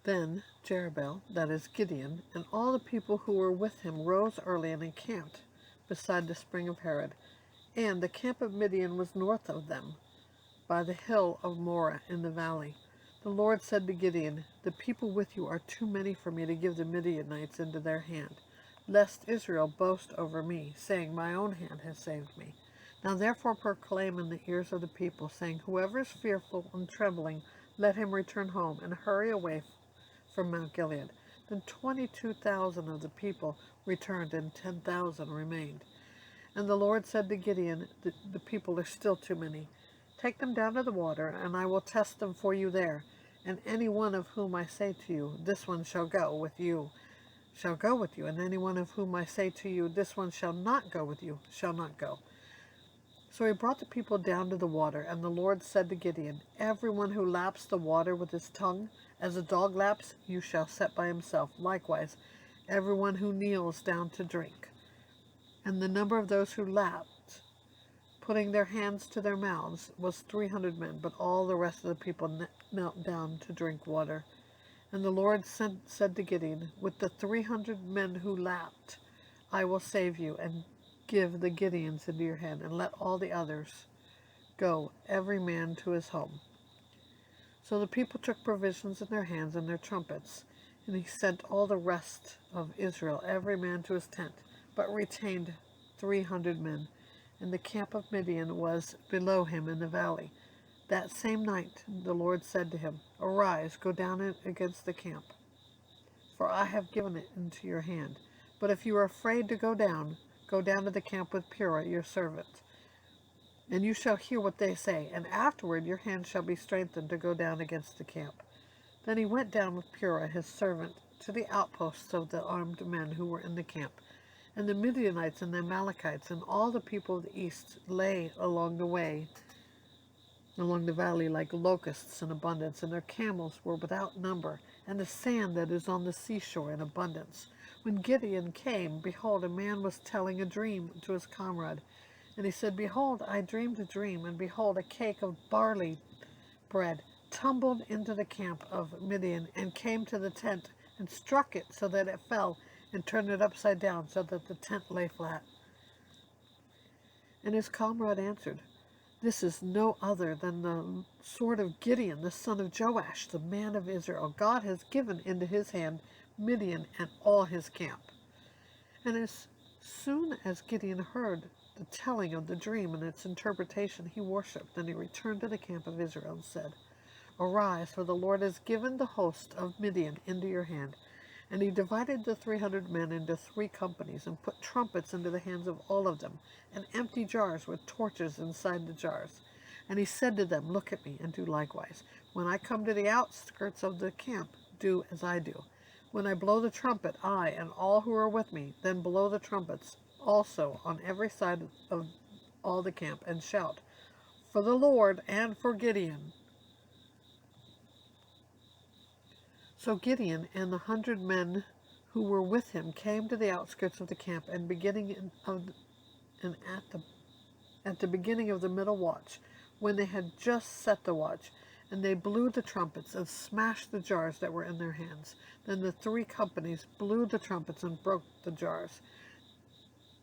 Then Jerubbaal, that is Gideon, and all the people who were with him rose early and encamped beside the spring of Harod. And the camp of Midian was north of them, by the hill of Moreh in the valley. The Lord said to Gideon, "The people with you are too many for me to give the Midianites into their hand, lest Israel boast over me, saying, 'My own hand has saved me.' Now therefore proclaim in the ears of the people, saying, 'Whoever is fearful and trembling, let him return home and hurry away from Mount Gilead.' Then 22,000 of the people returned, and 10,000 remained. And the Lord said to Gideon, the people are still too many. Take them down to the water, and I will test them for you there. And any one of whom I say to you, 'This one shall go with you,' shall go with you. And any one of whom I say to you, 'This one shall not go with you,' shall not go." So he brought the people down to the water, and the Lord said to Gideon, "Everyone who laps the water with his tongue, as a dog laps, you shall set by himself. Likewise, everyone who kneels down to drink." And the number of those who lapped, putting their hands to their mouths, was 300 men, but all the rest of the people knelt down to drink water. And the Lord said to Gideon, "With the 300 men who lapped, I will save you, and give the Gideons into your hand, and let all the others go, every man to his home." So the people took provisions in their hands and their trumpets, and he sent all the rest of Israel, every man to his tent, but retained 300 men. And the camp of Midian was below him in the valley. That same night the Lord said to him, "Arise, go down against the camp, for I have given it into your hand. But if you are afraid to go down to the camp with Purah your servant, and you shall hear what they say, and afterward your hand shall be strengthened to go down against the camp." Then he went down with Purah his servant to the outposts of the armed men who were in the camp. And the Midianites and the Amalekites and all the people of the east lay along the valley like locusts in abundance, and their camels were without number, and the sand that is on the seashore in abundance. When Gideon came, behold, a man was telling a dream to his comrade. And he said, "Behold, I dreamed a dream, and behold, a cake of barley bread tumbled into the camp of Midian, and came to the tent, and struck it so that it fell, and turned it upside down so that the tent lay flat." And his comrade answered, "This is no other than the sword of Gideon, the son of Joash, the man of Israel. God has given into his hand Midian and all his camp." And as soon as Gideon heard the telling of the dream and its interpretation, he worshipped. Then he returned to the camp of Israel and said, "Arise, for the Lord has given the host of Midian into your hand." And he divided the 300 men into 3 companies, and put trumpets into the hands of all of them, and empty jars with torches inside the jars. And he said to them, "Look at me, and do likewise. When I come to the outskirts of the camp, do as I do. When I blow the trumpet, I and all who are with me, then blow the trumpets also on every side of all the camp, and shout, 'For the Lord and for Gideon.'" So Gideon and the 100 men who were with him came to the outskirts of the camp, and at the beginning of the middle watch, when they had just set the watch, and they blew the trumpets and smashed the jars that were in their hands. Then the 3 companies blew the trumpets and broke the jars.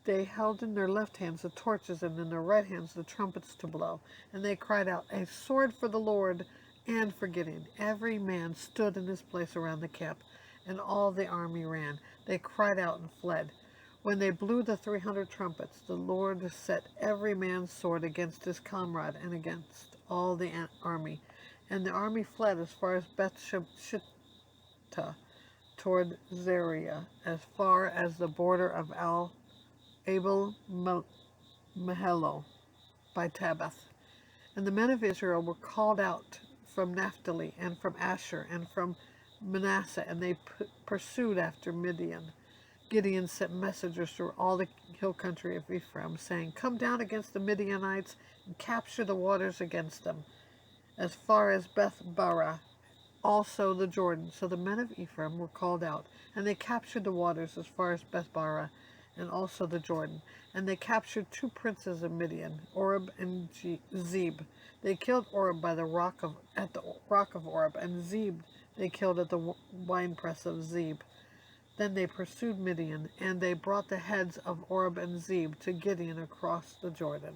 They held in their left hands the torches, and in their right hands the trumpets to blow. And they cried out, "A sword for the Lord and for Gideon." Every man stood in his place around the camp, and all the army ran. They cried out and fled. When they blew the 300 trumpets, the Lord set every man's sword against his comrade and against all the army. And the army fled as far as Abel by Tabbath. And the men of Israel were called out from Naphtali and from Asher and from Manasseh, and they pursued after Midian. Gideon sent messengers through all the hill country of Ephraim, saying, "Come down against the Midianites and capture the waters against them, as far as Beth-barah, also the Jordan." So the men of Ephraim were called out, and they captured the waters as far as Beth-barah, and also the Jordan. And they captured 2 princes of Midian, Oreb and Zeb. They killed Oreb at the rock of Oreb, and Zeb they killed at the winepress of Zeb. Then they pursued Midian, and they brought the heads of Oreb and Zeb to Gideon across the Jordan.